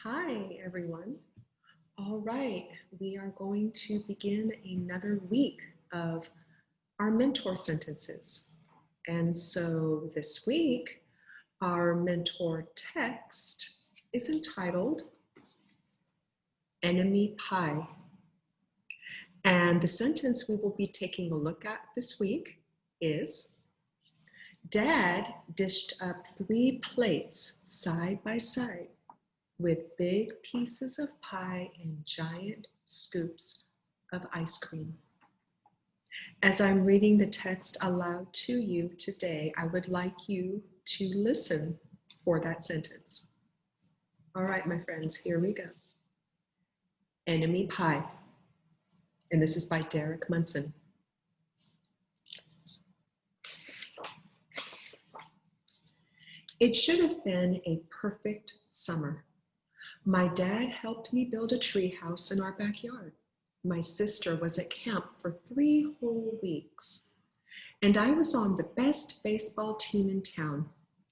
Hi, everyone. All right, we are going to begin another week of our mentor sentences. And so this week, our mentor text is entitled Enemy Pie. And the sentence we will be taking a look at this week is, Dad dished up 3 plates side by side with big pieces of pie and giant scoops of ice cream. As I'm reading the text aloud to you today, I would like you to listen for that sentence. All right, my friends, here we go. Enemy Pie. And this is by Derek Munson. It should have been a perfect summer. My dad helped me build a treehouse in our backyard. My sister was at camp for 3 whole weeks, and I was on the best baseball team in town.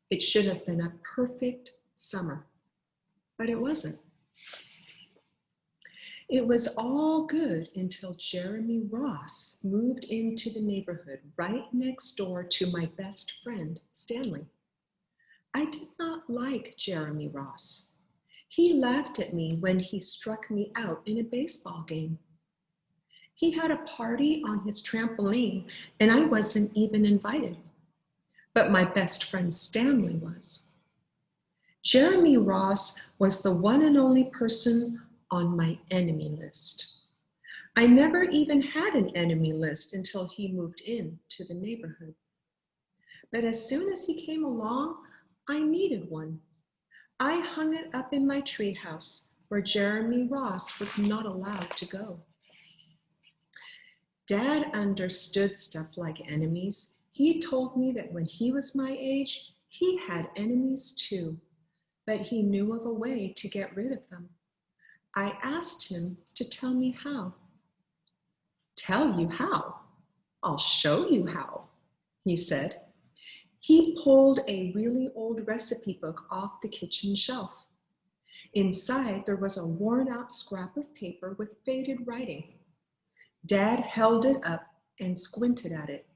It should have been a perfect summer, but it wasn't. It was all good until Jeremy Ross moved into the neighborhood right next door to my best friend, Stanley. I did not like Jeremy Ross. He laughed at me when he struck me out in a baseball game. He had a party on his trampoline, and I wasn't even invited. But my best friend Stanley was. Jeremy Ross was the one and only person on my enemy list. I never even had an enemy list until he moved into the neighborhood. But as soon as he came along, I needed one. I hung it up in my treehouse where Jeremy Ross was not allowed to go. Dad understood stuff like enemies. He told me that when he was my age, he had enemies too, but he knew of a way to get rid of them. I asked him to tell me how. Tell you how? I'll show you how, he said. He pulled a really old recipe book off the kitchen shelf. Inside, there was a worn-out scrap of paper with faded writing. Dad held it up and squinted at it.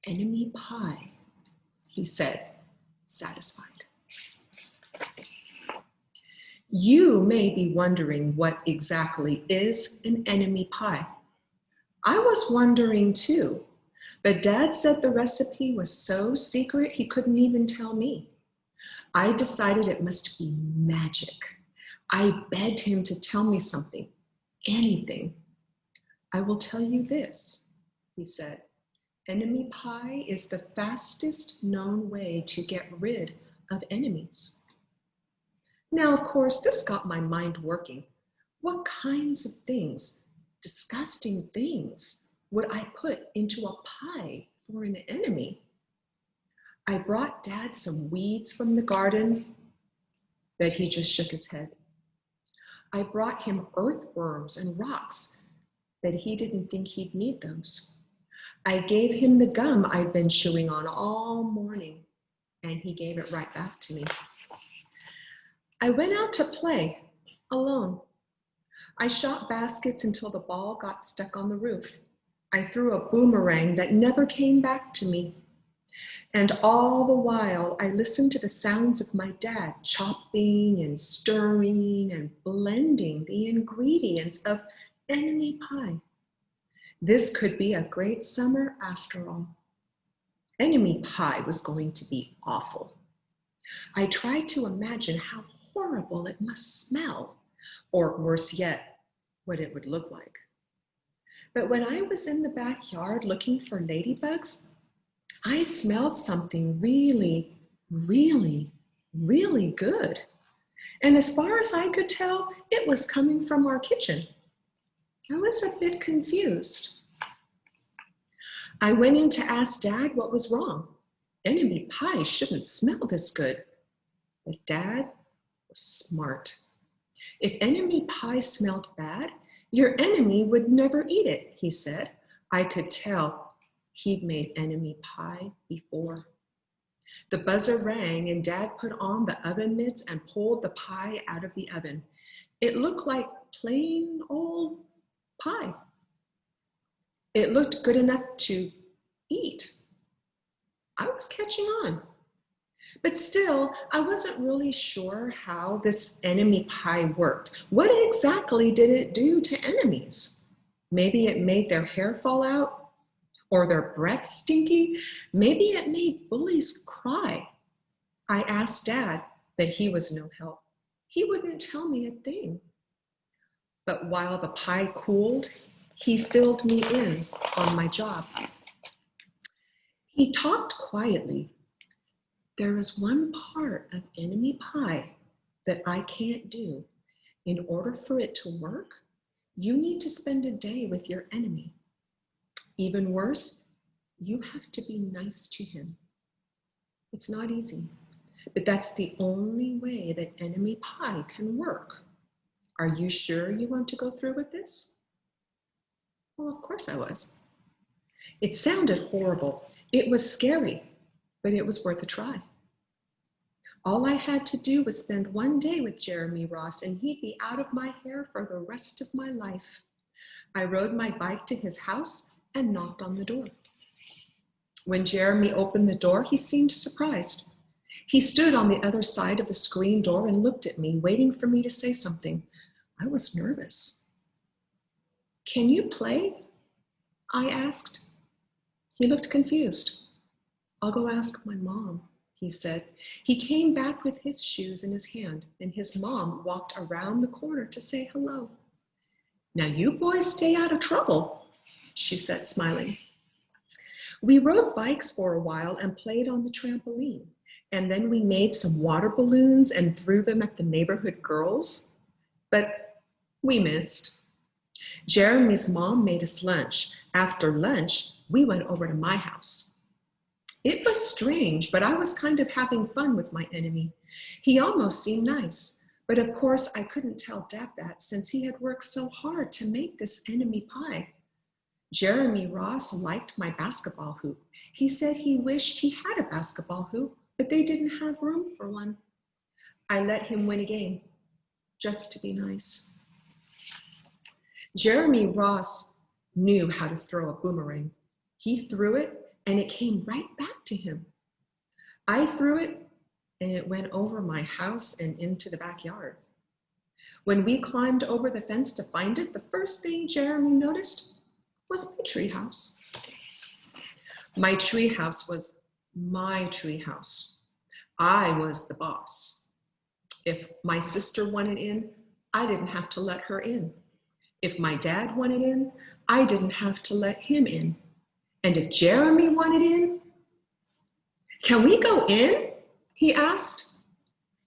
Enemy pie, he said, satisfied. You may be wondering what exactly is an enemy pie. I was wondering too. But Dad said the recipe was so secret he couldn't even tell me. I decided it must be magic. I begged him to tell me something, anything. I will tell you this, he said. Enemy pie is the fastest known way to get rid of enemies. Now, of course, this got my mind working. What kinds of things, disgusting things, would I put into a pie for an enemy? I brought Dad some weeds from the garden, but he just shook his head. I brought him earthworms and rocks, but he didn't think he'd need those. I gave him the gum I'd been chewing on all morning, and he gave it right back to me. I went out to play alone. I shot baskets until the ball got stuck on the roof. I threw a boomerang that never came back to me. And all the while, I listened to the sounds of my dad chopping and stirring and blending the ingredients of enemy pie. This could be a great summer after all. Enemy pie was going to be awful. I tried to imagine how horrible it must smell, or worse yet, what it would look like. But when I was in the backyard looking for ladybugs, I smelled something really, really, really good. And as far as I could tell, it was coming from our kitchen. I was a bit confused. I went in to ask Dad what was wrong. Enemy pie shouldn't smell this good. But Dad was smart. If enemy pie smelled bad, your enemy would never eat it, he said. I could tell he'd made enemy pie before. The buzzer rang and Dad put on the oven mitts and pulled the pie out of the oven. It looked like plain old pie. It looked good enough to eat. I was catching on. But still, I wasn't really sure how this enemy pie worked. What exactly did it do to enemies? Maybe it made their hair fall out or their breath stinky. Maybe it made bullies cry. I asked Dad, but he was no help. He wouldn't tell me a thing. But while the pie cooled, he filled me in on my job. He talked quietly. There is one part of enemy pie that I can't do. In order for it to work, you need to spend a day with your enemy. Even worse, you have to be nice to him. It's not easy, but that's the only way that enemy pie can work. Are you sure you want to go through with this? Well, of course I was. It sounded horrible. It was scary, but it was worth a try. All I had to do was spend one day with Jeremy Ross and he'd be out of my hair for the rest of my life. I rode my bike to his house and knocked on the door. When Jeremy opened the door, he seemed surprised. He stood on the other side of the screen door and looked at me, waiting for me to say something. I was nervous. Can you play? I asked. He looked confused. I'll go ask my mom, he said. He came back with his shoes in his hand, and his mom walked around the corner to say hello. Now you boys stay out of trouble, she said, smiling. We rode bikes for a while and played on the trampoline, and then we made some water balloons and threw them at the neighborhood girls, but we missed. Jeremy's mom made us lunch. After lunch, we went over to my house. It was strange, but I was kind of having fun with my enemy. He almost seemed nice, but of course I couldn't tell Dad that since he had worked so hard to make this enemy pie. Jeremy Ross liked my basketball hoop. He said he wished he had a basketball hoop, but they didn't have room for one. I let him win a game, just to be nice. Jeremy Ross knew how to throw a boomerang. He threw it and it came right back to him. I threw it and it went over my house and into the backyard. When we climbed over the fence to find it, the first thing Jeremy noticed was my treehouse. My treehouse was my treehouse. I was the boss. If my sister wanted in, I didn't have to let her in. If my dad wanted in, I didn't have to let him in. And if Jeremy wanted in, can we go in? He asked.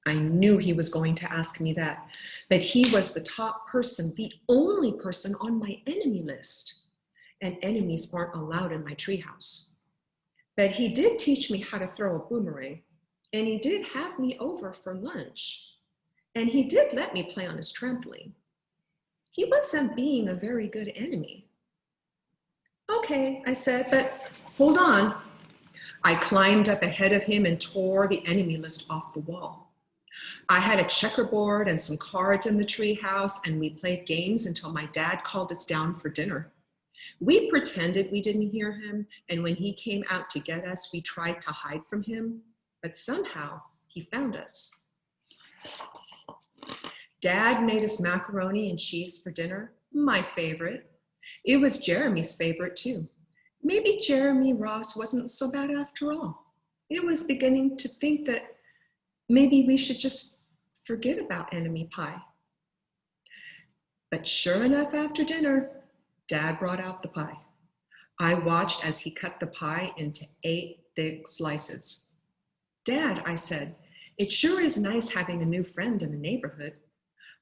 I knew he was going to ask me that, but he was the top person, the only person on my enemy list. And enemies aren't allowed in my treehouse. But he did teach me how to throw a boomerang, and he did have me over for lunch, and he did let me play on his trampoline. He wasn't being a very good enemy. Okay, I said, but hold on. I climbed up ahead of him and tore the enemy list off the wall. I had a checkerboard and some cards in the treehouse, and we played games until my dad called us down for dinner. We pretended we didn't hear him, and when he came out to get us, we tried to hide from him, but somehow he found us. Dad made us macaroni and cheese for dinner, my favorite. It was Jeremy's favorite too. Maybe Jeremy Ross wasn't so bad after all. It was beginning to think that maybe we should just forget about enemy pie. But sure enough, after dinner, Dad brought out the pie. I watched as he cut the pie into 8 thick slices. Dad, I said, it sure is nice having a new friend in the neighborhood.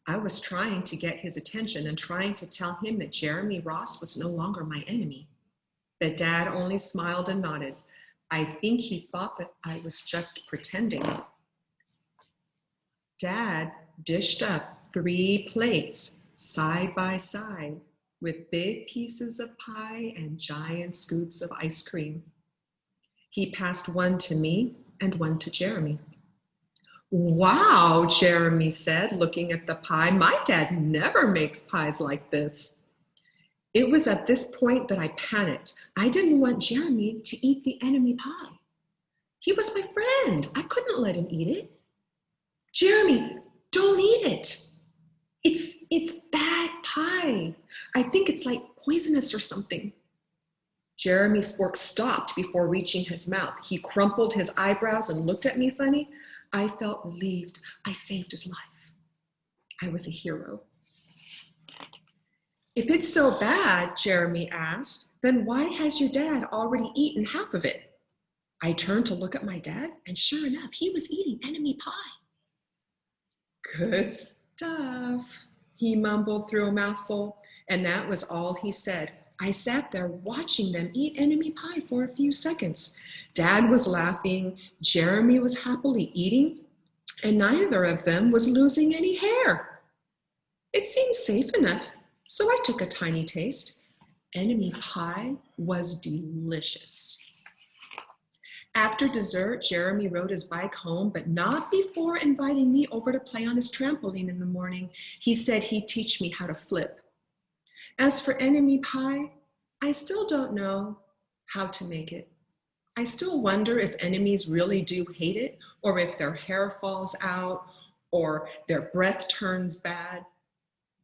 I was trying to get his attention and trying to tell him that Jeremy Ross was no longer my enemy. But Dad only smiled and nodded. I think he thought that I was just pretending. Dad dished up 3 plates side by side with big pieces of pie and giant scoops of ice cream. He passed one to me and one to Jeremy. Wow, Jeremy said, looking at the pie. My dad never makes pies like this. It was at this point that I panicked. I didn't want Jeremy to eat the enemy pie. He was my friend. I couldn't let him eat it. Jeremy, don't eat it. It's bad pie. I think it's like poisonous or something. Jeremy's fork stopped before reaching his mouth. He crumpled his eyebrows and looked at me funny. I felt relieved. I saved his life. I was a hero. If it's so bad, Jeremy asked, then why has your dad already eaten half of it? I turned to look at my dad, and sure enough, he was eating enemy pie. Good stuff, he mumbled through a mouthful, and that was all he said. I sat there watching them eat enemy pie for a few seconds. Dad was laughing, Jeremy was happily eating, and neither of them was losing any hair. It seemed safe enough, so I took a tiny taste. Enemy pie was delicious. After dessert, Jeremy rode his bike home, but not before inviting me over to play on his trampoline in the morning. He said he'd teach me how to flip. As for enemy pie, I still don't know how to make it. I still wonder if enemies really do hate it, or if their hair falls out, or their breath turns bad.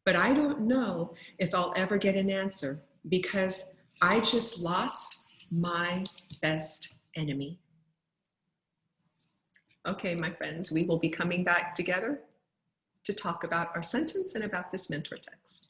But I don't know if I'll ever get an answer, because I just lost my best enemy. Okay, my friends, we will be coming back together to talk about our sentence and about this mentor text.